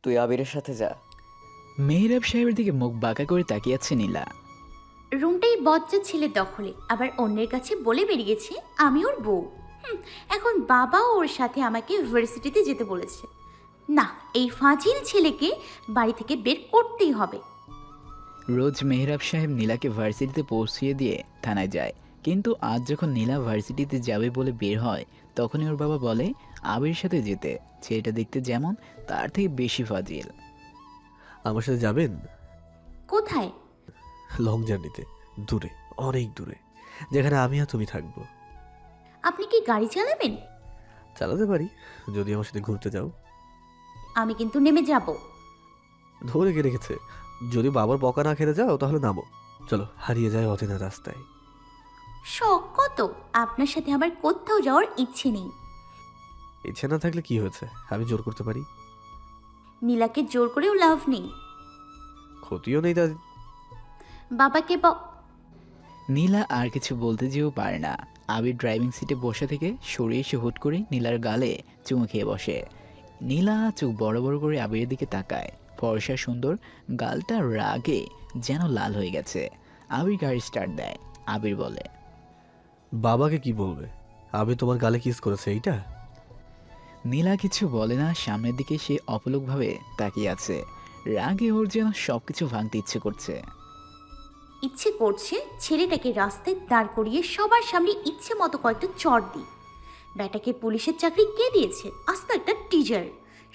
তুই আবিরের সাথে যা। মেহরাব সাহেবের দিকে মুখ বাঁকা করে তাকিয়ে আছে নীলা। রুমটাই বজ্জাত ছেলের দখলে, আবার অন্যের কাছে বলে বেরিয়েছে আমি ওর বউ। এখন বাবাও ওর সাথে আমাকে ইউনিভার্সিটিতে যেতে বলেছে। না, এই ফাজিল ছেলেকে বাড়ি থেকে বের করতেই হবে। রোজ মেহরাব সাহেব নীলাকে ভার্সিটিতে পৌঁছিয়ে দিয়ে থানায় যায়, কিন্তু আজ যখন নীলা ভার্সিটিতে যাবে বলে বের হয় তখনই ওর বাবা বলে আবির সাথে যেতে। ছেলেটা দেখতে যেমন তার থেকে বেশি ফাজিল। আমার সাথে যাবেন? কোথায়? লং জার্নিতে, দূরে, অনেক দূরে, যেখানে আমি আর তুমি থাকবো। আপনি কি গাড়ি চালাবেন? চালাতে পারি, যদি আমার সাথে ঘুরতে যাও। আমি কিন্তু নেমে যাব। ধরে কে রেখেছে? যদি বাবার বকা না খেতে যাও তাহলে নামো। চলো, হারিয়ে যায় অচেনা রাস্তায়। শখ কত, আপনার সাথে আমার কোথাও যাওয়ার ইচ্ছে নেই। ইচ্ছে না থাকলে কি হয়েছে, আমি জোর করতে পারি। নীলাকে জোর করেও লাভ নেই। ক্ষতিও নেই তাদের। বাবাকে নীলা আর কিছু বলতে যেও পারে না। আবির ড্রাইভিং সিটে বসে থেকে সরে এসে হুট করে নীলার গালে চুমু খেয়ে বসে। নীলা চোখ বড় বড় করে আবিরের দিকে তাকায়। ফর্সা সুন্দর গালটা রাগে যেন লাল হয়ে গেছে। আবির গাড়ি স্টার্ট দেয়। আবির বলে, বাবাকে কি বলবে? আমি তোমার গালে কিস করেছে এইটা? নীলা কিছু বলে না। সামনের দিকে সে অপলকভাবে তাকিয়ে আছে। রাগে ওর যেন সবকিছু ভাঙতে ইচ্ছে করছে। ইচ্ছে করছে ছেলেটাকে রাস্তায় দাঁড় করিয়ে সবার সামনে ইচ্ছে মতো কয়েকটা চড় দিই। ব্যাটাকে পুলিশের চাকরি কে দিয়েছে? আস্ত একটা টিচার।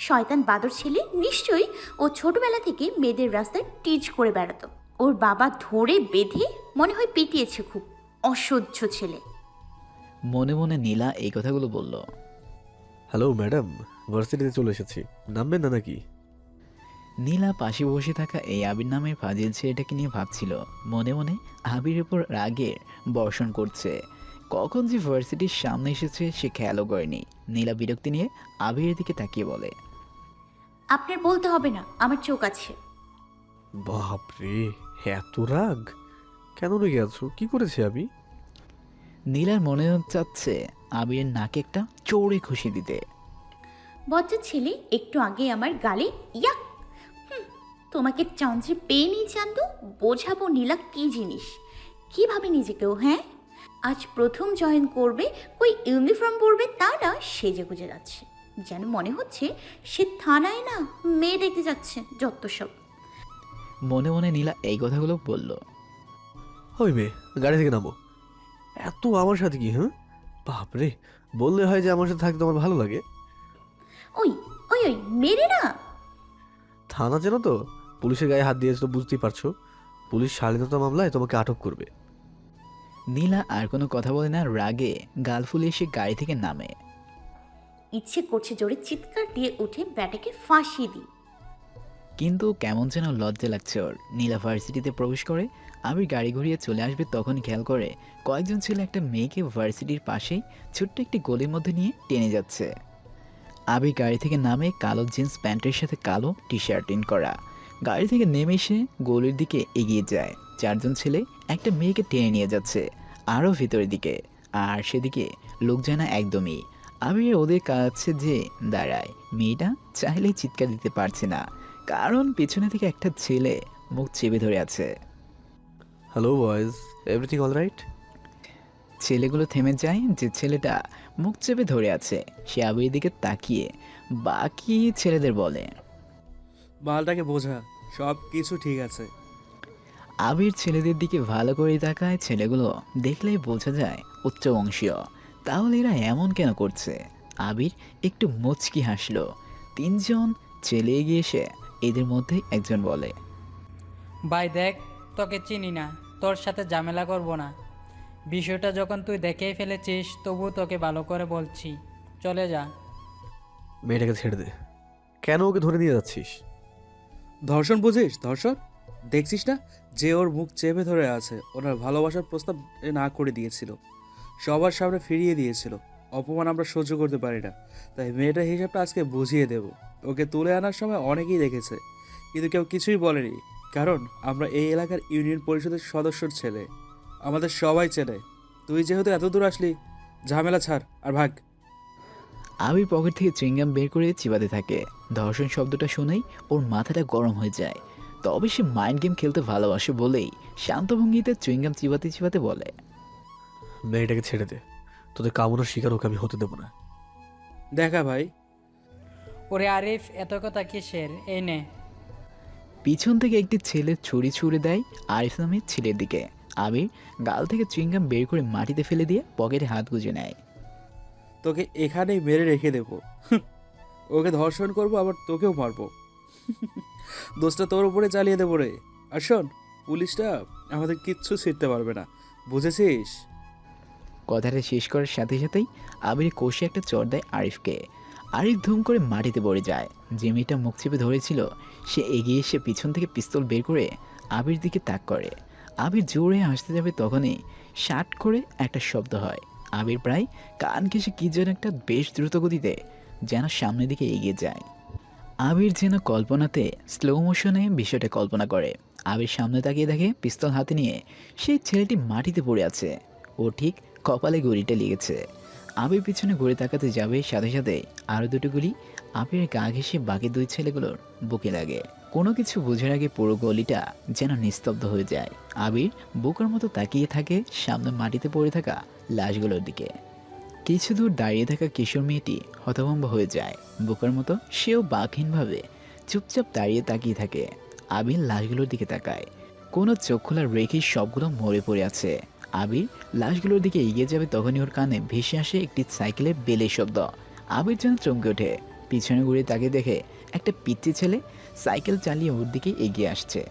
শয়তান বাদর ছেলে নিশ্চয়ই। ও ছোটবেলা থেকে মেয়েদের রাস্তায় টিচ করে বেড়াতো। ওর বাবা ধরে বেঁধে মনে হয় পিটিয়েছে খুব। অসহ্য ছেলে। মনে মনে নীলা এই কথাগুলো বলল। হ্যালো ম্যাডাম, ভার্সিটিতে চলে এসেছি, নামবেন না নাকি? নীলা পাশে বসে থাকা এই আবির নামের ফাজিল ছেলেটাকে নিয়ে ভাবছিল। মনে মনে আবিরের উপর রাগের বর্ষণ করছে। কখন যে ভার্সিটির সামনে এসেছে সে খেয়ালও করেনি। নীলা বিরক্তি নিয়ে আবিরের দিকে তাকিয়ে বলে, আপনার বলতে হবে না, আমার চোখ আছে। বাপরে, এত রাগ কেন রেগে আছো? কি করেছি আমি? নীলার মনে চাচ্ছে আবিরের নাকে একটা চোরে খুশি দিতে। বজ্জাত ছেলে, একটু আগে আমার গালে ইয়াক। তোমাকে চান্সে পেয়ে নিই চান্দু, বোঝাবো নীলা কি জিনিস। কিভাবে নিজেকেও, হ্যাঁ আজ প্রথম জয়েন করবে, কই ইউনিফর্ম পরবে তা না, সেজে গুজে যাচ্ছে। যেন মনে হচ্ছে সে থানায় না মেয়ে দেখতে যাচ্ছে। যত সব। মনে মনে নীলা এই কথাগুলো বলল। ওই মেয়ে, গাড়ি থেকে নামো। এত আমার সাথে কি? হ্যাঁ বাপরে, বললে হয় যে আমার সাথে থাকতে আমার ভালো লাগে। ওই ওই ওই মেরে না। থানা যেন তো, পুলিশের গায়ে হাত দিয়েছো তো বুঝতেই পারছো। পুলিশ শালীনতা মামলায় তোমাকে আটক করবে। নীলা আর কোনো কথা বলে না। রাগে গাল ফুলে এসে গাড়ি থেকে নামে। ইচ্ছে করছে জোরে চিৎকার দিয়ে উঠে ব্যাটাকে ফাঁসিয়ে দিই। কিন্তু কেমন যেন লজ্জা লাগছে ওর। নীলা ভার্সিটিতে প্রবেশ করে আবির গাড়ি ঘুরিয়ে চলে আসবে তখন খেয়াল করে কয়েকজন ছেলে একটা মেয়েকে ভার্সিটির পাশেই ছোট্ট একটি গলির মধ্যে নিয়ে টেনে যাচ্ছে। আবির গাড়ি থেকে নামে, কালো জিন্স প্যান্টের সাথে কালো টি শার্ট ইন করা। গাড়ি থেকে নেমে এসে গলির দিকে এগিয়ে যায়। চারজন ছেলে একটা মেয়েকে টেনে নিয়ে যাচ্ছে আরও ভিতরের দিকে, আর সেদিকে লোক যায় না একদমই। আবির ওদের কাছে যে দাঁড়ায়, মেয়েটা চাইলেই চিৎকার দিতে পারছে না, কারণ পেছনে থেকে একটা ছেলে মুখ চেপে ধরে আছে। Hello boys, everything all right? ছেলেগুলো থেমে যায়। যে ছেলেটা মুখ চেপে ধরে আছে সে আবির দিকে তাকিয়ে বাকি ছেলেদের বলে, মালটাকে বোঝা, সব কিছু ঠিক আছে। আবির ছেলেদের দিকে ভালো করে তাকায়। ছেলেগুলো দেখলেই বোঝা যায় উচ্চ বংশীয়, তাহলে এরা এমন কেন করছে? আবির একটু মুচকি হাসলো। তিনজন ছেলে এগিয়ে এসে এদের মধ্যে একজন বলে, ভাই দেখ, তোকে চিনি না, তোর সাথে ঝামেলা করব না। বিষয়টা যখন তুই দেখেই ফেলেছিস তবু তোকে ভালো করে বলছি, চলে যা। মেয়েটাকে ছেড়ে দে। কেন ওকে ধরে নিয়ে যাচ্ছিস? ধর্ষণ বুঝিস? ধর্ষণ দেখছিস না যে ওর মুখ চেপে ধরে আছে? ওনার ভালোবাসার প্রস্তাব না করে দিয়েছিল, সবার সামনে ফিরিয়ে দিয়েছিল। অপমান আমরা সহ্য করতে পারি না, তাই মেয়েটার হিসাবটা আজকে বুঝিয়ে দেব। ওকে তুলে আনার সময় অনেকেই দেখেছে, কিন্তু কেউ কিছুই বলেনি, কারণ আমরা এই এলাকার ইউনিয়ন পরিষদের সদস্যর ছেলে। আমাদের সবাই চেনে। তুই যেহেতু এত দূর আসলি, ঝামেলা ছাড় আর ভাগ। আবির পকেট থেকে চুইংগাম বের করে চিবাতে থাকে। ধর্ষণ শব্দটা শুনেই ওর মাথাটা গরম হয়ে যায়। তবে সে মাইন্ড গেম খেলতে ভালোবাসে বলেই শান্ত ভঙ্গিতে চুইংগাম চিবাতে চিবাতে বলে, মেয়েটাকে ছেড়ে দে, তোদের কামনার শিকার ওকে আমি হতে দেবো না। দেখা ভাই। ওরে আরিফ, এত কথা কিসের? এই নে। পিছন থেকে একটি ছেলে ছুরি ছুড়ে দেয় আরিফ নামের ছেলের দিকে। আবির গাল থেকে চুইংগাম বের করে মাটিতে ফেলে দিয়ে পকেটে হাত গুজে নেয়। তোকে এখানেই মেরে রেখে দেবো। ওকে ধর্ষণ করবো, আবার তোকেও মারবো। দোষটা তোর উপরে চালিয়ে দেবো রে। আর শোন, পুলিশটা আমাদের কিচ্ছু ছিঁড়তে পারবে না, বুঝেছিস? কথাটা শেষ করার সাথে সাথেই আবির কষে একটা চড় দেয় আরিফকে। আরিফ ধুম করে মাটিতে পড়ে যায়। যে মেয়েটা মুখ চেপে ধরেছিল সে এগিয়ে এসে পিছন থেকে পিস্তল বের করে আবির দিকে তাক করে। আবির জোরে হাসতে যাবে তখনই শাট করে একটা শব্দ হয়। আবির প্রায় কান ঘেঁষে কী যেন একটা বেশ দ্রুত গতিতে যেন সামনের দিকে এগিয়ে যায়। আবির যেন কল্পনাতে স্লো মোশনে বিষয়টা কল্পনা করে। আবির সামনে তাকিয়ে দেখে পিস্তল হাতে নিয়ে সেই ছেলেটি মাটিতে পড়ে আছে। ও ঠিক কপালে গুলিটা লেগেছে। আবির পিছনে ঘুরে তাকাতে যাবে, সাথে সাথে আরও দুটো গুলি আবিরের গা ঘেঁষে বাকি দুই ছেলেগুলোর বুকে লাগে। কোনো কিছু বোঝার আগে পুরো গলিটা যেন নিস্তব্ধ হয়ে যায়। আবির বোকার মতো তাকিয়ে থাকে সামনে মাটিতে পড়ে থাকা লাশগুলোর দিকে। কিছু দূর দাঁড়িয়ে থাকা কিশোর মেয়েটি হতভম্ব হয়ে যায়। বোকার মতো সেও বাকহীনভাবে চুপচাপ দাঁড়িয়ে তাকিয়ে থাকে। আবির লাশগুলোর দিকে তাকায়। কোনো চোখ খোলা রেখে সবগুলো মরে পড়ে আছে। আবির লাশগুলোর দিকে এগিয়ে যাবে তখনই ওর কানে ভেসে আসে একটি সাইকেলের বেলের শব্দ। আবির যেন চমকে ওঠে। পিছনে ঘুরে তাকিয়ে দেখে একটা পিচ্চি ছেলে সাইকেল চালিয়ে ওর দিকে এগিয়ে আসছে।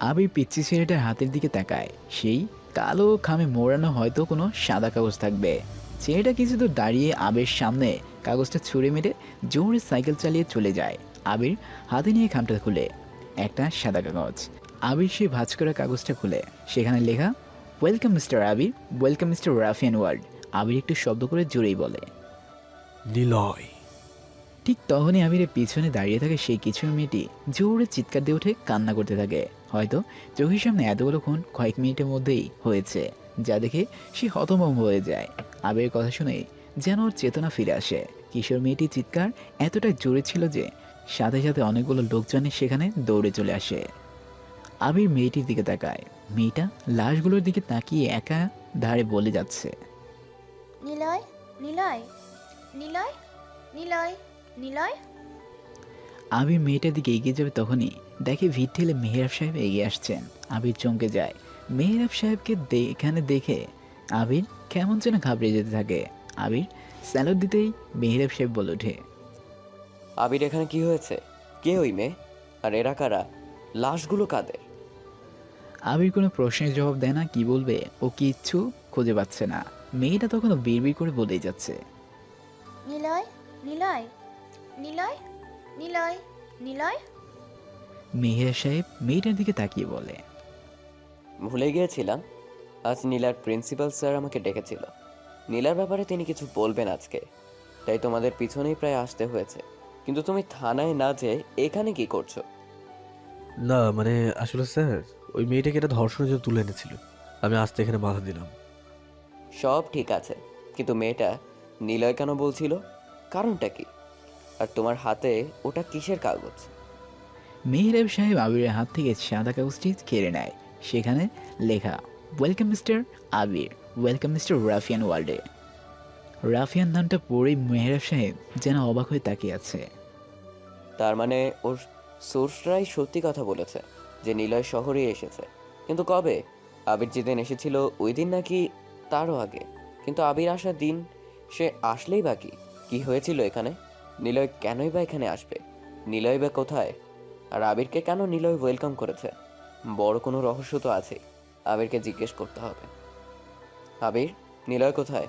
আবির পিচ্চি ছেলেটার হাতের দিকে তাকায়। সেই কালো খামে মোড়ানো হয়তো কোনো সাদা কাগজ থাকবে। ছেলেটা কিছু দূর দাঁড়িয়ে আবির সামনে কাগজটা ছুঁড়ে মেরে জোরে সাইকেল চালিয়ে চলে যায়। আবির হাতে নিয়ে খামটা খুলে একটা সাদা কাগজ। আবির সেই ভাঁজ করা কাগজটা খুলে সেখানে লেখা, ওয়েলকাম মিস্টার আবির, ওয়েলকাম মিস্টার রাফিয়ান ওয়ার্ল্ড। আবির একটু শব্দ করে জোরেই বলে, নিলয়। ঠিক তখনই আবিরের পিছনে দাঁড়িয়ে থাকে সেই কিশোর মেয়েটি জোরে চিৎকার দিয়ে উঠে কান্না করতে থাকে। হয়তো চোখের সামনে এতগুলো খুন কয়েক মিনিটের মধ্যেই হয়েছে, যা দেখে সে হতভম্ব হয়ে যায়। আবিরের কথা শুনে যেন ওর চেতনা ফিরে আসে। কিশোর মেয়েটির চিৎকার এতটাই জোরে ছিল যে সাথে সাথে অনেকগুলো লোকজনের সেখানে দৌড়ে চলে আসে। আবির মেয়েটির দিকে তাকায়। মেয়েটা লাশগুলোর দিকে তাকিয়ে একা ধারে বলে যাচ্ছে, নিলয়, নিলয়, নিলয়, নিলয়, নিলয়। আবির মেয়েটার দিকে এগিয়ে যাবে তখনই দেখে ভিড় ঠেলে মেহরাব সাহেব এগিয়ে আসছেন। আবির চমকে যায়। মেহরাব সাহেবকে এখানে দেখে আবির কেমন যেন ঘাবড়ে যেতে থাকে। আবির স্যালুট দিতেই মেহরাব সাহেব বলে ওঠে, আবির, এখানে কি হয়েছে? কে ওই মেয়ে? আর এরা কারা? লাশগুলো কাদের? আবির কোনো প্রশ্নের জবাব দেয় না। কি বলবে ও কিচ্ছু খুঁজে পাচ্ছে না। মেয়েটা তখনও বিড়বিড় করে বলেই যাচ্ছে, নিলয়, নিলয়, নিলয়, নিলয়, নিলয়। মেহরাব সাহেব মেয়েটার দিকে তাকিয়ে বলে, ভুলে গিয়েছিলাম, আজ নীলার প্রিন্সিপাল স্যার আমাকে ডেকেছিল। নীলার ব্যাপারে তিনি কিছু বলবেন আজকে, তাই তোমাদের পিছনেই প্রায় আসতে হয়েছে। কিন্তু তুমি থানায় না যেয়ে এখানে কি করছো? না মানে আসলে স্যার, ওই মেয়েটাকে এটা ধর্ষণের জন্য তুলে এনেছিল, আমি আসতে এখানে বাধা দিলাম। সব ঠিক আছে, কিন্তু মেয়েটা নিলয় কেন বলছিল? কারণটা কি? আর তোমার হাতে ওটা কিসের কাগজ? মেহরাব সাহেব আবিরের হাত থেকে সাদা কাগজটি কেড়ে নেয়। সেখানে লেখা, ওয়েলকাম মিস্টার আবির, ওয়েলকাম মিস্টার রাফিয়ান ওয়ার্ল্ডে। রাফিয়ান নামটা পড়েই মেহরাব সাহেব যেন অবাক হয়ে তাকিয়ে আছে। তার মানে ওর সোর্সরাই সত্যি কথা বলেছে যে নিলয় শহরে এসেছে। কিন্তু কবে? আবির যেদিন এসেছিল ওই দিন নাকি তারও আগে? কিন্তু আবির আসার দিন সে আসলেই বাকি কি হয়েছিল এখানে? নিলয় কেনই বা এখানে আসবে? নিলয় বা কোথায়? আর আবিরকে কেন নিলয় ওয়েলকাম করেছে? বড় কোনো রহস্য তো আছে, আবিরকে জিজ্ঞেস করতে হবে। আবির, নিলয় কোথায়?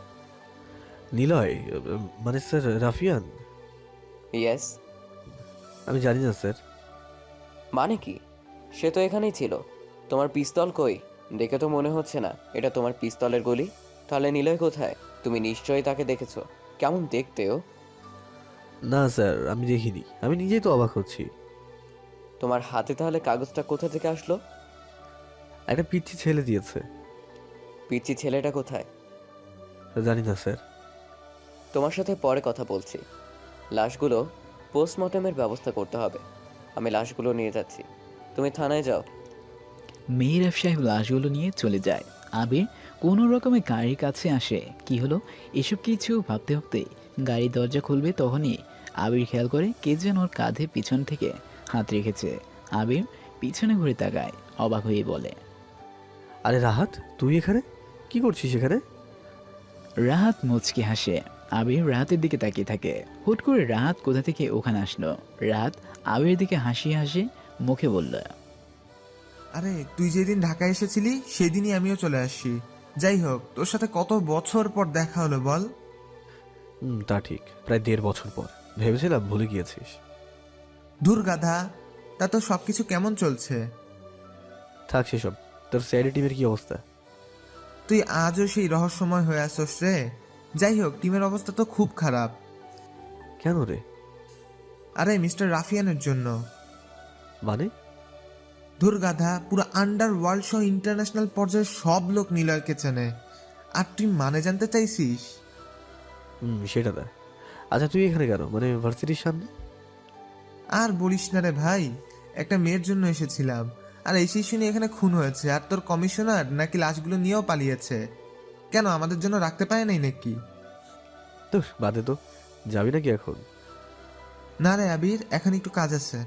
নিলয় মানে স্যার রাফিয়ান? ইয়েস। আমি জানি না স্যার। মানে কি? সে তো এখানেই ছিল। তোমার পিস্তল কই? দেখে তো মনে হচ্ছে না এটা তোমার পিস্তলের গুলি। তাহলে নিলয় কোথায়? তুমি নিশ্চয়ই তাকে দেখেছো। কেমন দেখতে ও? না স্যার, আমি দেখিনি, আমি নিজেই তো অবাক হচ্ছি। তোমার হাতে তাহলে কাগজটা কোথা থেকে আসলো? একটা পিচ্ছি ছেলে দিয়েছে। পিচ্চি ছেলেটা কোথায়? জানি না স্যার। তোমার সাথে পরে কথা বলছি। লাশগুলো পোস্টমর্টমের ব্যবস্থা করতে হবে। আমি লাশগুলো নিয়ে যাচ্ছি, তুমি থানায় যাও। মেহরাব সাহেব লাশগুলো নিয়ে চলে যায়। আবির কোনো রকমে গাড়ির কাছে আসে। কি হলো এসব কিছু ভাবতে ভাবতে গাড়ির দরজা খুলবে তখনই আবির খেয়াল করে কে যেন ওর কাঁধে পিছন থেকে হাত রেখেছে। আবির পিছনে ঘুরে তাকায়, অবাক হয়ে বলে, আরে রাহাত, তুই এখানে কি করছিস এখানে? রাহাত মুচকি হাসে। আবির রাহাতের দিকে তাকিয়ে থাকে। হুট করে রাহাত কোথা থেকে ওখানে আসলো। রাহাত আবিরের দিকে হাসিয়ে হাসে মুখে বলল, আরে তুই যেদিন ঢাকা এসেছিলি সেদিনই আমিও চলে আসছি। যাই হোক, তোর সাথে কত বছর পর দেখা হলো বল। তা ঠিক, প্রায় 1.5 বছর পর। ভেবেছিলাম ভুলে গিয়েছিস। ধুর গাধা, তা তো সবকিছু কেমন চলছে? থাক সেসব। তোর স্যারি টিমের কি অবস্থা? তুই আজও সেই রহস্যময় হয়ে আসছ রে। যাই হোক, টিমের অবস্থা তো খুব খারাপ। কেন রে? আরে মিস্টার রাফিয়ানের জন্য। মানে? ধুর গাধা, পুরো আন্ডার ওয়ার্ল্ড সহ ইন্টারন্যাশনাল পর্যায়ে সব লোক নিলয়কে চেনে। আর তুই মানে জানতে চাইছিস? সেটা না। আচ্ছা তুই এখানে কেন, মানে ভার্সিটির সামনে? আর বলিস না রে ভাই, একটা মেয়ের জন্য এসেছিলাম। আর এসেই শুনি এখানে খুন হয়েছে, আর তোর কমিশনার নাকি লাশগুলো নিয়েও পালিয়েছে। কেন, আমাদের জন্য রাখতে পারে নাই নাকি? তো বাদে তো, যাবি নাকি এখন? না রে আবির, এখন একটু কাজ আছে।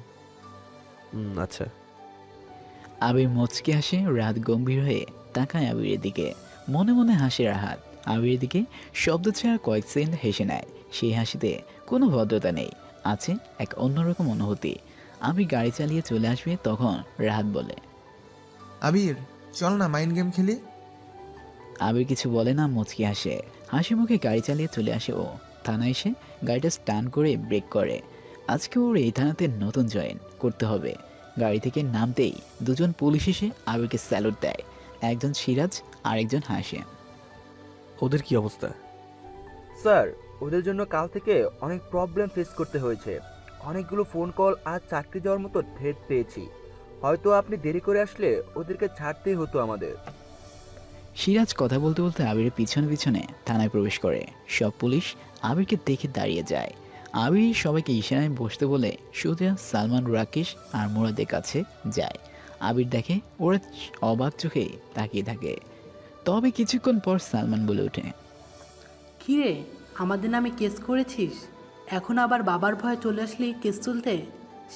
আচ্ছা। আবির মুচকি হাসে। রাহাত গম্ভীর হয়ে তাকায় আবিরের দিকে। মনে মনে হাসে রাহাত। আবিরের দিকে শব্দ ছাড়া কয়েক সেকেন্ড হেসে নেয়। সেই হাসিতে কোনো ভদ্রতা নেই, আছে এক অন্যরকম অনুভূতি। আবির গাড়ি চালিয়ে চলে আসবে তখন রাহাত বলে, আবির চল না মাইন্ড গেম খেলি। আবির কিছু বলে না, মুচকি হাসে। হাসি মুখে গাড়ি চালিয়ে চলে আসে ও। থানায় এসে গাড়িটা স্টান করে ব্রেক করে। আজকে ওর এই থানাতে নতুন জয়েন করতে হবে। গাড়ি থেকে নামতেই দুজন পুলিশ এসে আবিরকে স্যালুট দেয়। একজন সিরাজ আর একজন হাসে। ওদের কি অবস্থা? স্যার, ওদের জন্য কাল থেকে অনেক প্রবলেম ফেস করতে হয়েছে। অনেকগুলো ফোন কল আর চাকরি যাওয়ার মতো থ্রেট পেয়েছি। হয়তো আপনি দেরি করে আসলে ওদেরকে ছাড়তেই হতো আমাদের। সিরাজ কথা বলতে বলতে আবিরের পিছনে পিছনে থানায় প্রবেশ করে। সব পুলিশ আবিরকে দেখে দাঁড়িয়ে যায়। আবির সবাইকে ইশারায় বসতে বলে সোজা সালমান, রাকেশ আর মুরাদের কাছে যায়। আবির দেখে ওরা অবাক চোখে তাকিয়ে থাকে। তবে কিছুক্ষণ পর সালমান বলে ওঠে, কিরে, আমাদের নামে কেস করেছিস? এখন আবার বাবার ভয়ে চলে আসলি কেস তুলতে?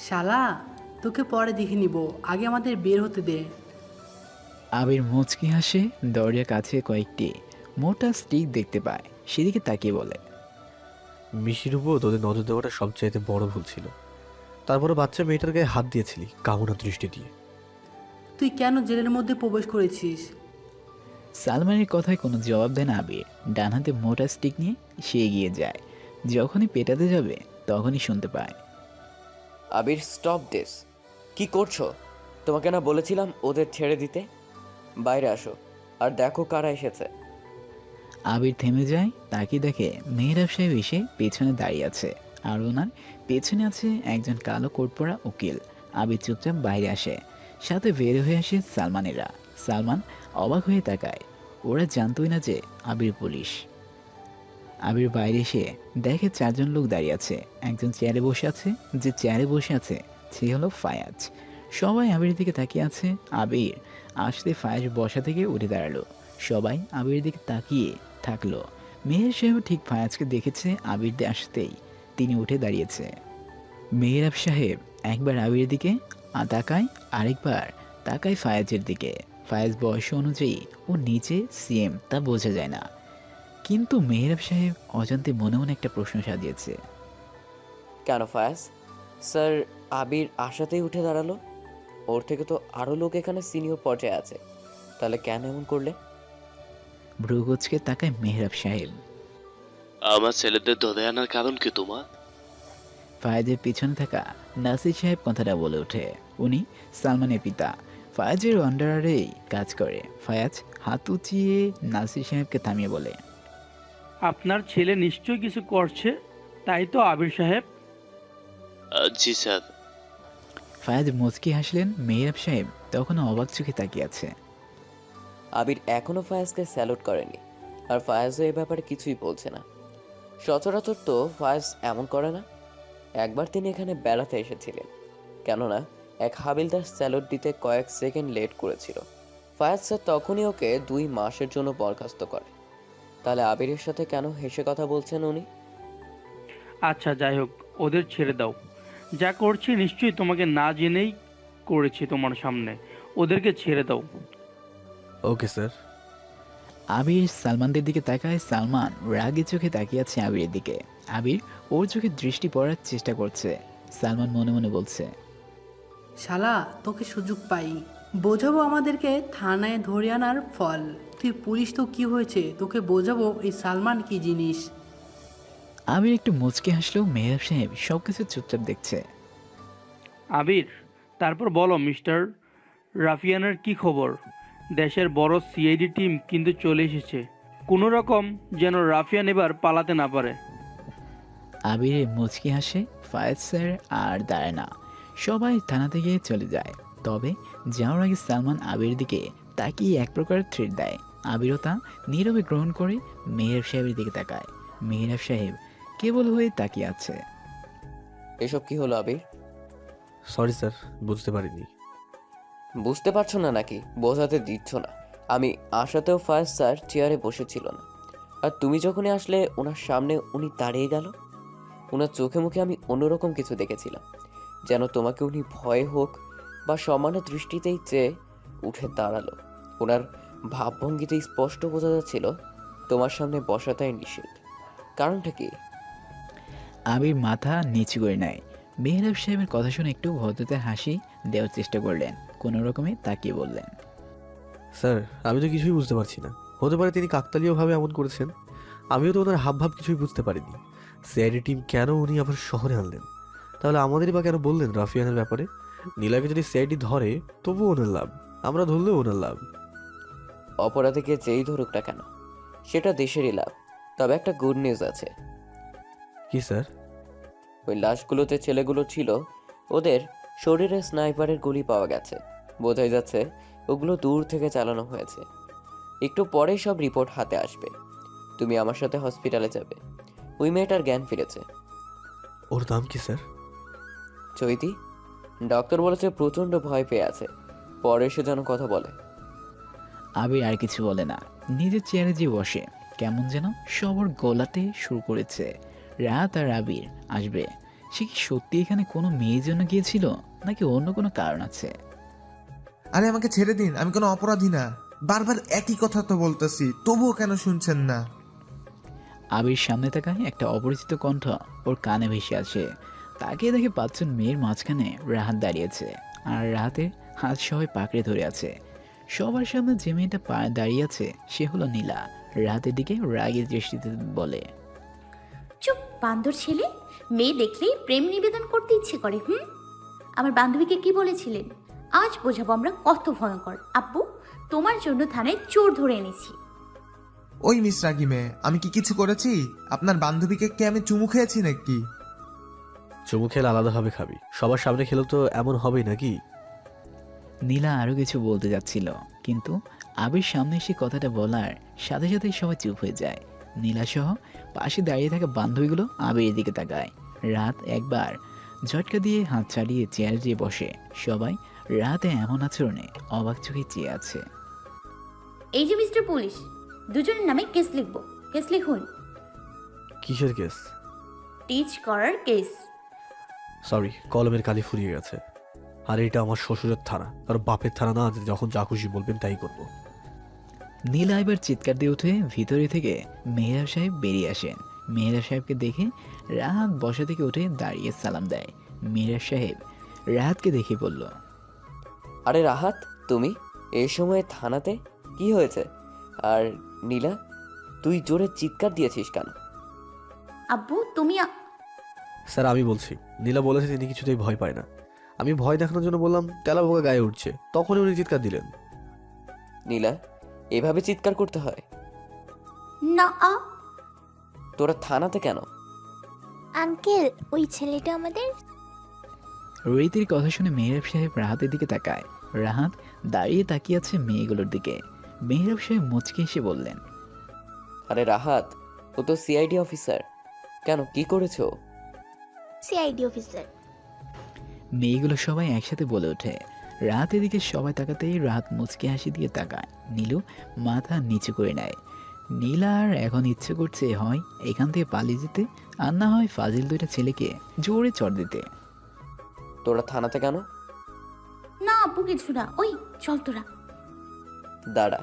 শালা, তোকে পরে দেখে নিব, আগে আমাদের বের হতে দে। আবির মুচকি হাসে। দরজার কাছে কয়েকটি মোটা স্টিক দেখতে পায়, সেদিকে তাকিয়ে বলে, মিশির উপর তোদের নজর দেওয়াটা সবচাইতে বড় ভুল ছিল। তারপরে বাচ্চা মেয়েটার গায়ে হাত দিয়েছিলি কামনা দৃষ্টি দিয়ে। তুই কেন জেলের মধ্যে প্রবেশ করেছিস? সালমানের কথায় কোনো জবাব দেয় না আবির। ডান হাতে মোটা স্টিক নিয়ে সে এগিয়ে যায়। যখনই পেটাতে যাবে তখনই শুনতে পায়, আবির স্টপ দিস। কি করছো? তোমাকে না বলেছিলাম ওদের ছেড়ে দিতে? বাইরে আসো আর দেখো কারা এসেছে। আবির থেমে যায়। তাকে দেখে মেহরাব সাহেব এসে পেছনে দাঁড়িয়ে আছে, আর ওনার পেছনে আছে একজন কালো কোট পরা উকিল। আবির চুপচাপ বাইরে আসে। সাথে বের হয়ে আসে সালমানেরা। সালমান অবাক হয়ে তাকায়। ওরা জানতোই না যে আবির পুলিশ। আবির বাইরে এসে দেখে 4 জন লোক দাঁড়িয়ে আছে। একজন চেয়ারে বসে আছে। যে চেয়ারে বসে আছে সে হলো ফায়াজ। সবাই আবিরের দিকে তাকিয়ে আছে। আবির আসতে ফায়াজ বসা থেকে উঠে দাঁড়ালো। সবাই আবিরের দিকে তাকিয়ে থাকলো। মেহের সাহেব ঠিক ফায়াজকে দেখেছে। আবির আসতেই তিনি উঠে দাঁড়িয়েছে। মেহরাব সাহেব একবার আবিরের দিকে তাকায়, আরেকবার তাকায় ফায়াজের দিকে। ফায়াজ বয়স অনুযায়ী ও নিচে সিএম তা বোঝা যায় না, কিন্তু মেহরাব সাহেব অজান্তে মনে মনে একটা প্রশ্ন সাজিয়েছে। কেন ফায়াজ স্যার আবির আশাতেই উঠে দাঁড়ালো? ওর থেকে তো আরও লোক এখানে সিনিয়র পর্যায়ে আছে, তাহলে কেন এমন করলে? ভ্রুকুচকে তাকায় মেহরাব সাহেব। আমার ছেলেদের ধরে আনার কারণ কি তোমার? ফায়াজের পিছনে থাকা নাসির সাহেব কথাটা বলে ওঠে। উনি সালমানের পিতা। ফায়াজের আন্ডারেই কাজ করে। ফায়াজ হাত উঁচিয়ে নাসির সাহেবকে থামিয়ে বলে, আপনার ছেলে নিশ্চয়ই কিছু করছে, তাই তো আবির সাহেব? জি স্যার। ফায়াজ মুচকি হাসলেন। মেহরাব সাহেব তখনও অবাক চোখে তাকিয়ে আছে। আবির এখনও ফায়াজকে স্যালুট করেনি, আর ফায়াজও এ ব্যাপারে কিছুই বলছে না। সচরাচর তো ফায়াজ এমন করে না। একবার তিনি এখানে বেড়াতে এসেছিলেন, কেননা এক হাবিলদার স্যালুট দিতে কয়েক সেকেন্ড লেট করেছিল। ফায়াজ স্যার তখনই ওকে 2 মাসের জন্য বরখাস্ত করে। তাহলে আবিরের সাথে কেন হেসে কথা বলছেন উনি? আচ্ছা যাই হোক, ওদের ছেড়ে দাও। যা করছি নিশ্চয়ই তোমাকে না জেনেই করেছি তোমার সামনে। ওদেরকে ছেড়ে দাও। Okay sir. আবির সালমানদের দিকে তাকায়। সালমান রাগী চোখে তাকিয়ে আছে আবিরের দিকে। আবির ওর চোখে দৃষ্টি পড়ার চেষ্টা করছে। সালমান মনে মনে বলছে, শালা তোকে সুযোগ পাই, বোঝাবো আমাদেরকে থানায় ধরে আনার ফল। তুই পুলিশ তো কি হয়েছে, তোকে বোঝাবো এই সালমান কি জিনিস। আবির একটু মুচকে হাসলো। মেহরাব সাহেব সবকিছু চুপচাপ দেখছে। আবির, তারপর বলো মিস্টার রাফিয়ানের কি খবর? দেশের বড় সিআইডি টিম কিন্তু চলে এসেছে। কোনো রকম যেন রাফিয়ান এবার পালাতে না পারে। আবির মুচকি হাসে। ফায়াজ স্যার আর দাঁড়ায় না, সবাই থানা থেকে চলে যায়। তবে যাওয়ার আগে সালমান আবির দিকে তাকিয়ে এক প্রকার থ্রেট দেয়। আবিরও তা নীরবে গ্রহণ করে মেহরাব সাহেবের দিকে তাকায়। মেহরাব সাহেব কেবল হয়ে তাকিয়ে আছে। এসব কি হলো আবির? সরি স্যার, বুঝতে পারিনি। বুঝতে পারছো না নাকি বোঝাতে দিচ্ছ না? আমি আসাতেও ফায়াজ স্যার চেয়ারে বসেছিল না, আর তুমি যখনই আসলে ওনার সামনে উনি দাঁড়িয়ে গেল। ওনার চোখে মুখে আমি অন্যরকম কিছু দেখেছিলাম, যেন তোমাকে উনি ভয় হোক বা সম্মানের দৃষ্টিতেই চেয়ে উঠে দাঁড়ালো। ওনার ভাবভঙ্গিতেই স্পষ্ট বোঝা যাচ্ছিল তোমার সামনে বসাটাই নিষেধ। কারণটা কি? আবির মাথা নিচু করে নেয়। মেহরাব সাহেবের কথা শুনে একটু ভদ্রতার হাসি দেওয়ার চেষ্টা করলেন। কোনো রকমে তাকিয়ে বললেন, স্যার আমি তো কিছুই বুঝতে পারছি না। হতে পারে তিনি কাকতালীয়ভাবে এমন করেছেন। আমিও তো ওনার হাবভাব কিছুই বুঝতে পারিনি। সিআইডি টিম কেন উনি আবার শহরে আনলেন? তাহলে আমাদেরই বা কেন বললেন রাফিয়ানের ব্যাপারে? নীলাকে যদি সিআইডি ধরে তবুও ওনার লাভ, আমরা ধরলেও ওনার লাভ। অপরাধীকে যেই ধরুক না কেন, সেটা দেশেরই লাভ। তবে একটা গুড নিউজ আছে। কি স্যার? ওই লাশগুলোতে ছেলেগুলো ছিল, ওদের শরীরে স্নাইপারের গুলি পাওয়া গেছে। বোঝাই যাচ্ছে ওগুলো দূর থেকে চালানো হয়েছে। একটু পরেই সব রিপোর্ট হাতে আসবে। তুমি আমার সাথে হসপিটালে যাবে। ওই মেয়েটার জ্ঞান ফিরেছে। ওর নাম কি স্যার? চৈতি। ডক্টর বলেছে প্রচণ্ড ভয় পেয়ে আছে, পরে এসে যেন কথা বলে। আবির আর কিছু বলে না, নিজের চেয়ারে যে বসে। কেমন যেন সবার গোলাতে শুরু করেছে। রাত আর আবির আসবে। সে কি সত্যি এখানে কোনো মেয়ের জন্য গিয়েছিল, নাকি অন্য কোনো কারণ আছে? আরে আমাকে ছেড়ে দিন, আমি কোনো অপরাধী না। বারবার একই কথা তো বলতেছি, তবুও কেন শুনছেন না? আবির সামনে তাকায়। একটা অপরিচিত কণ্ঠ ওর কানে ভেসে আসে। তাকে দেখে 5 জন মেয়ের মাঝখানে রাহাত দাঁড়িয়েছে, আর রাহাতের হাত সবাই পাকড়ে ধরে আছে। সবার সামনে যে মেয়েটা দাঁড়িয়ে আছে সে হলো নীলা। রাহাতের দিকে রাগের দৃষ্টিতে বলে, চুপ বান্দর ছেলে, মেয়ে দেখলেই প্রেম নিবেদন করতে ইচ্ছে করে। আমার বান্ধবীকে কি বলেছিলেন? আজ বোঝাবো আমরা কত ভয়ঙ্কর। আব্বু, তোমার জন্য থানায় চোর ধরে এনেছি। ওই মিস রাগি মেয়ে, আমি কি কিছু করেছি? আপনার বান্ধবীকে কি আমি চুমু খেয়েছি নাকি? চুমু খেলে আলাদাভাবে খাবি, সবার সামনে খেলেও তো এমন হবেই নাকি? নীলা আরও কিছু বলতে যাচ্ছিল, কিন্তু আবির সামনে এসে কথাটা বলার সাথে সাথেই সবাই চুপ হয়ে যায়। নীলা সহ পাশে দাঁড়িয়ে থাকা বান্ধবীগুলো আবিরের দিকে তাকায়। রাত একবার ঝটকা দিয়ে হাত ছাড়িয়ে চেয়ারে যেয়ে বসে। সবাই রাতে এমন আচরণে অবাক চোখে চেয়ে আছে। এই যে মিস্টার পুলিশ, দুজনের নামে কেস লিখবো। কেস লিখুন। কিসের কেস? টিচ করার কেস। সরি, কলমের কালি ফুরিয়ে গেছে। আর এটা আমার শ্বশুরের থানা, আর বাপের থানা না, যে যখন যা খুশি বলবেন তাই করব। নীলা এবার চিৎকার দিয়ে উঠে ভিতরে থেকে মেহরাব সাহেব বেরিয়ে আসেন। মেহরাব সাহেবকে দেখে রাহাত বসা থেকে উঠে দাঁড়িয়ে সালাম দেয়। মেহরাব সাহেব রাহাতকে দেখে বলল, আরে রাহাত, তুমি এই সময়ে থানাতে? কি হয়েছে? আর নীলা, তুই জোরে চিৎকার দিয়েছিস কেন? আব্বু তুমি স্যার আমি বলছি, নীলা বলেছে তিনি কিছুতেই ভয় পায় না। আমি ভয় দেখানোর জন্য বললাম তেলা ভোগা গায়ে উঠছে, তখনই উনি চিৎকার দিলেন। নীলা, এভাবে চিৎকার করতে হয়? না। তোরা থানাতে কেন? আঙ্কেল, ওই ছেলেটা আমাদের। রীতির কথা শুনে মেহরাব সাহেব রাহাতের দিকে তাকায়। রাহাত দাঁড়িয়ে তাকিয়ে আছে মেয়েগুলোর দিকে। মেহরাব সাহেব মুচকে এসে বললেন, আরে রাহাত, ও তো সিআইডি অফিসার। কেন, কি করেছো? CID officer. মেয়েগুলো সবাই একসাথে বলে ওঠে। রাহাতের দিকে সবাই তাকাতেই রাহাত মুচকে হাসি দিয়ে তাকায়। নীলু মাথা নিচু করে নেয়। নীলার এখন ইচ্ছে করছে হয় এখান থেকে পালিয়ে যেতে, আর না হয় ফাজিল দুইটা ছেলেকে জোরে চড় দিতে। তোরা থানাতে কেন? না আপু, কিছু না, ওই চল তোরা। দাঁড়া,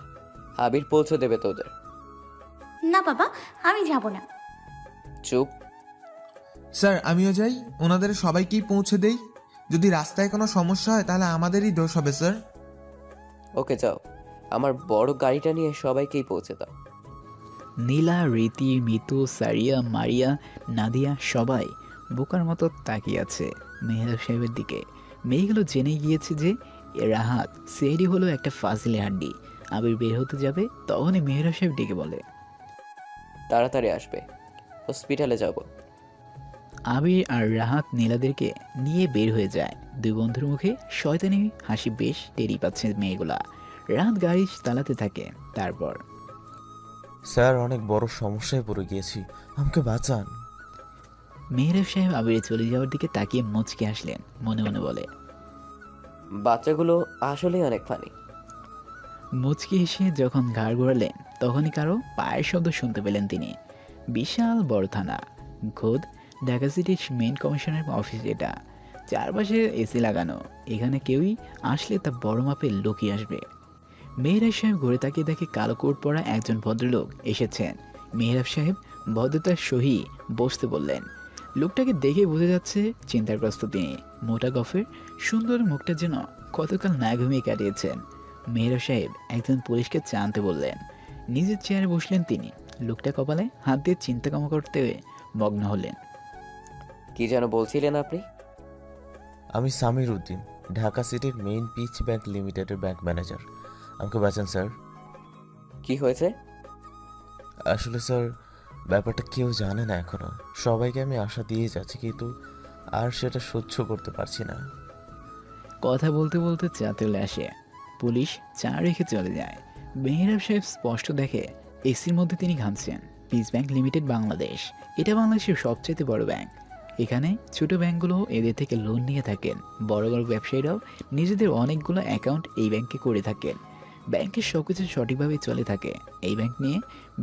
আবির পৌঁছে দেবে তোদের। না বাবা, আমি যাব না। চুপ। স্যার আমিও যাই, ওনাদের সবাইকেই পৌঁছে দেই। যদি রাস্তায় কোনো সমস্যা হয় তাহলে আমাদেরই দোষ হবে স্যার। ওকে যাও, আমার বড় গাড়িটা নিয়ে সবাইকেই পৌঁছে দাও। নীলা, রীতি, মিতু, সারিয়া, মারিয়া, নাদিয়া সবাই বোকার মতো তাকিয়ে আছে মেহরাব সাহেবের দিকে। মেয়েগুলো জেনে গিয়েছে যে রাহাত সিআইডি হলো একটা ফাজিলে হাড্ডি। আবির বের হতে যাবে, তখনই মেহরাব সাহেব ডেকে বলে, তাড়াতাড়ি আসবে, হসপিটালে যাব। আবির আর রাহাত নীলাদেরকে নিয়ে বের হয়ে যায়। দুই বন্ধুর মুখে শয়তানি হাসি বেশ টেরি পাচ্ছে মেয়েগুলা। রাহাত গাড়ি চালাতে থাকে। তারপর, স্যার অনেক বড় সমস্যায় পড়ে গিয়েছি, আমাকে বাঁচান। মেহরাব সাহেব আবিরে চলে যাওয়ার দিকে তাকিয়ে মুচকে আসলেন, মনে মনে বলে, বাচ্চাগুলো আসলেই অনেক ফানি। মুচকি এসে যখন ঘাড় ঘোরালেন তখনই কারো পায়ের শব্দ শুনতে পেলেন তিনি। বিশাল বড় থানা, খোদ ঢাকা সিটির মেইন কমিশনের অফিস এটা। চারপাশে এসি লাগানো, এখানে কেউই আসলে তা বড় মাপের লোকই আসবে। মেহরাব সাহেব ঘুরে তাকিয়ে দেখে কালো কোট পরা একজন ভদ্রলোক এসেছেন। মেহরাব সাহেব ভদ্রতার সহি বসতে বললেন। লোকটাকে দেখে বোঝা যাচ্ছে চিন্তাগ্রস্ত তিনি। মোটা গফের সুন্দর মুখটা যেন কতকাল না ঘুমিয়ে কাটিয়েছেন। মেহরাব সাহেব একজন পুলিশকে চা আনতে বললেন। নিজের চেয়ারে বসলেন তিনি। লোকটা কপালে হাত দিয়ে চিন্তা কাম করতে মগ্ন হলেন। কি যেন বলছিলেন আপনি? আমি সামির উদ্দিন, ঢাকা সিটির মেইন পিচ ব্যাংক লিমিটেডের ব্যাংক ম্যানেজার। আমাকে বাঁচান স্যার। কি হয়েছে? আসলে স্যার ব্যাপারটা কেউ জানে না এখনো। সবাইকে আমি আশা দিয়ে যাচ্ছি, কিন্তু আর সেটা সহ্য করতে পারছি না। কথা বলতে বলতে চা চলে আসে। পুলিশ চা রেখে চলে যায়। মেহরাব সাহেব স্পষ্ট দেখে এসির মধ্যে তিনি ঘামছেন। পিস ব্যাংক লিমিটেড বাংলাদেশ, এটা বাংলাদেশের সবচেয়ে বড় ব্যাংক। এখানে ছোট ব্যাংকগুলো এদের থেকে লোন নিয়ে থাকেন। বড় বড় ব্যবসায়ীরাও নিজেদের অনেকগুলো অ্যাকাউন্ট এই ব্যাংকে করে থাকেন। ব্যাংকের সব কিছু সঠিকভাবে চলে থাকে। এই ব্যাংক নিয়ে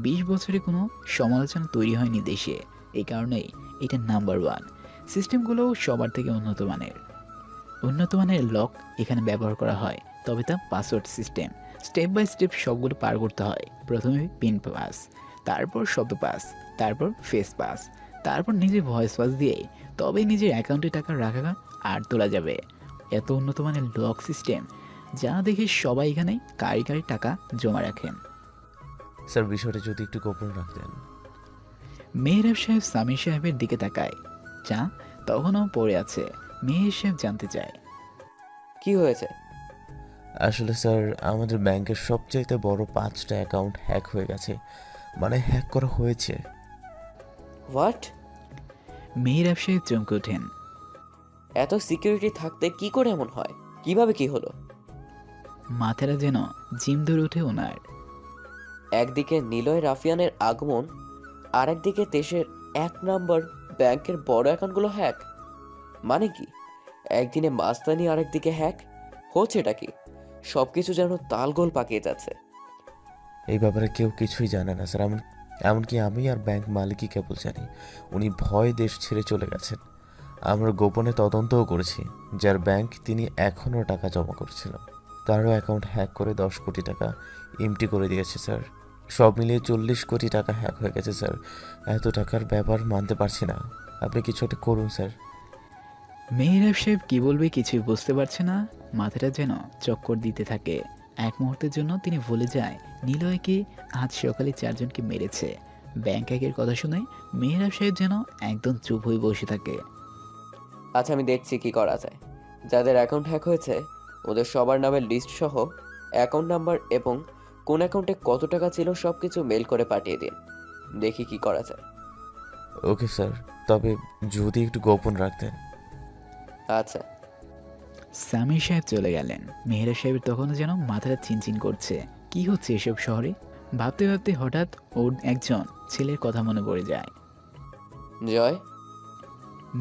20 বছরে কোনো সমালোচনা তৈরি হয়নি দেশে। এই কারণেই এটা নাম্বার 1। সিস্টেমগুলোও সবার থেকে উন্নত মানের লক এখানে ব্যবহার করা হয়, তবে তা password system. Step by step সবগুলো পার করতে হয়। প্রথমে পিন পাস, তারপর শব্দ পাস, তারপর ফেস পাস, তারপর নিজের ভয়েস পাস দিয়ে তবে নিজের অ্যাকাউন্টে টাকা রাখা আর তোলা যাবে। এত উন্নত মানের লক সিস্টেম যা দেখে সবাই এখানে কারি কারি টাকা জমা রাখেন। স্যার বিষয়টা যদি একটু গোপন রাখতেন। মেহরাব সাহেব সামির সাহেবের দিকে তাকায়। চা তখনও পড়ে আছে। মেহের সাহেব জানতে চায়, কি হয়েছে? আসলে স্যার আমাদের ব্যাংকের সবচাইতে বড় 5টা অ্যাকাউন্ট হ্যাক হয়ে গেছে, মানে হ্যাক করা হয়েছে। হোয়াট? মেহরাব সাহেব চমকে ওঠেন। এত সিকিউরিটি থাকতে কি করে এমন হয়? কিভাবে কি হলো? মাথাটা যেন জিম ধরে ওঠে ওনার। একদিকে নিলয় রাফিয়ানের আগমন, আরেকদিকে দেশের 1 নম্বর ব্যাংকের বড় অ্যাকাউন্টগুলো হ্যাক। মানে কি? একদিনে মাস্তানি, আরেকদিকে হ্যাক হচ্ছেটা কি? সবকিছু যেন তালগোল পাকিয়ে যাচ্ছে। এই ব্যাপারে কেউ কিছুই জানে না স্যার, এমনকি আমি আর ব্যাংক মালিকই কেবল জানি। উনি ভয় দেশ ছেড়ে চলে গেছেন। আমরা গোপনে তদন্তও করেছি। যার ব্যাংক তিনি এখনও টাকা জমা করেছিল, তারও অ্যাকাউন্ট হ্যাক করে 10 কোটি টাকা এমটি করে দিয়েছে স্যার। সব মিলিয়ে 40 কোটি টাকা হ্যাক হয়ে গেছে স্যার। এত টাকার ব্যাপার মানতে পারছি না, আপনি কিছু একটা করুন স্যার। মেহরাব সাহেব কি বলবে কিছুই বুঝতে পারছে না। মাথাটা যেন চক্কর দিতে থাকে। এক মুহূর্তের জন্য তিনি ভুলে যায় নিলয়কে আজ সকালে 4 জনকে মেরেছে। ব্যাংক হ্যাকের কথা শুনে মেহরাব সাহেব যেন একদম চুপ হয়ে বসে থাকে। আচ্ছা, আমি দেখছি কি করা যায়। যাদের অ্যাকাউন্ট হ্যাক হয়েছে ওদের সবার নামের লিস্ট সহ অ্যাকাউন্ট নাম্বার এবং কোন অ্যাকাউন্টে কত টাকা ছিল সবকিছু মেল করে পাঠিয়ে দিন, দেখি কি করা যায়। ওকে স্যার, তবে যদি একটু গোপন রাখতেন। আচ্ছা। সামির সাহেব চলে গেলেন। মেহরাব সাহেবের তখনও যেন মাথাটা চিনচিন করছে। কি হচ্ছে এসব শহরে? ভাবতে ভাবতে হঠাৎ ওর একজন ছেলের কথা মনে পড়ে যায়। জয়।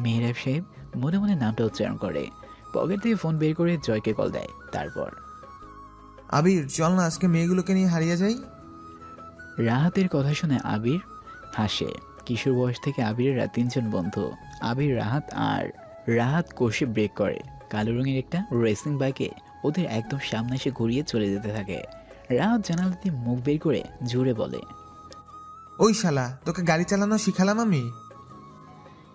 মেহরাব সাহেব মনে মনে নামটা উচ্চারণ করে, পকেট থেকে ফোন বের করে জয়কে কল দেয়। তারপর আবির চল না আজকে মেয়েগুলোকে নিয়ে হারিয়ে যাই। রাহাতের কথা শুনে আবির হাসে। কিশোর বয়স থেকে আবিরেরা তিনজন বন্ধু, আবির, রাহাত আর রাহাত কষে ব্রেক করে। কালো রঙের একটা রেসিং বাইকে ওদের একদম সামনে এসে ঘুরিয়ে চলে যেতে থাকে। রাহাত জানালা দিয়ে মুখ বের করে জোরে বলে, ওই শালা, তোকে গাড়ি চালানো শিখালাম আমি।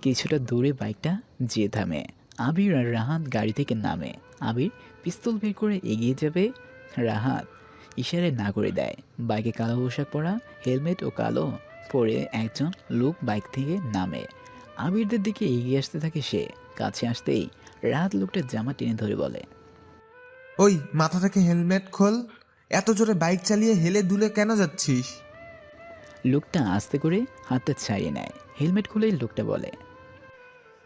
কিছুটা দূরে বাইকটা যেয়ে থামে। আবির আর রাহাত গাড়ি থেকে নামে। আবির পিস্তল বের করে এগিয়ে যাবে, রাহাত ইশারে না করে দেয়। বাইকে কালো পোশাক পরা, হেলমেট ও কালো পরে একজন লোক বাইক থেকে নামে। আবিরদের দিকে এগিয়ে আসতে থাকে সে। কাছে আসতেই রাহাত লোকটার জামা টেনে ধরে বলে, ওই মাথা থেকে হেলমেট খোল, এত জোরে বাইক চালিয়ে হেলে দুলে কেন যাচ্ছিস? লোকটা আস্তে করে হাতটা ছাড়িয়ে নেয়। হেলমেট খুলেই লোকটা বলে,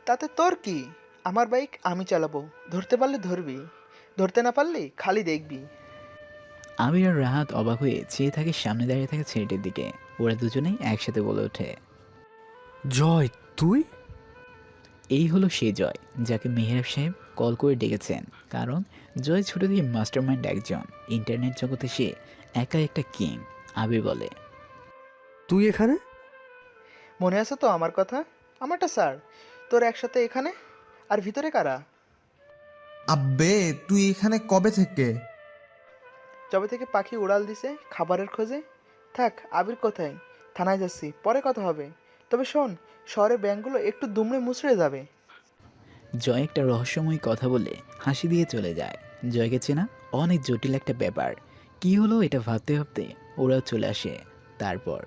তাতে তোর কি? আমার বাইক আমি চালাবো, ধরতে পারলে ধরবি, ধরতে না পারলে খালি দেখবি। আবির আর রাহাত অবাক হয়ে চেয়ে থাকে সামনে দাঁড়িয়ে থাকা ছেলেটির দিকে। ওরা দুজনেই একসাথে বলে ওঠে, জয় তুই? এই হলো সে জয় যাকে মেহরাব সাহেব কল করে ডেকেছেন। কারণ জয় ছোট দিয়ে মাস্টারমাইন্ড একজন। ইন্টারনেট জগতে সে একা একটা কিং। আবির বলে, তুই এখানে? মনে আছে তো আমার কথা? আমারটা স্যার, তোর একসাথে এখানে আর ভিতরে কারা? আব্বে তুই এখানে কবে থেকে? যবে থেকে পাখি উড়াল দিছে খাবারের খোঁজে। থাক, আবির কোথায়? থানায় যাচ্ছি, পরে কথা হবে। তবে শোন, শহরের ব্যাংকগুলো একটু দুমড়ে মুচড়ে যাবে। জয় একটা রহস্যময় কথা বলে হাসি দিয়ে চলে যায়। জয়কে চেনা অনেক জটিল একটা ব্যাপার। কি হলো এটা ভাবতে ভাবতে ওরাও চলে আসে। তারপর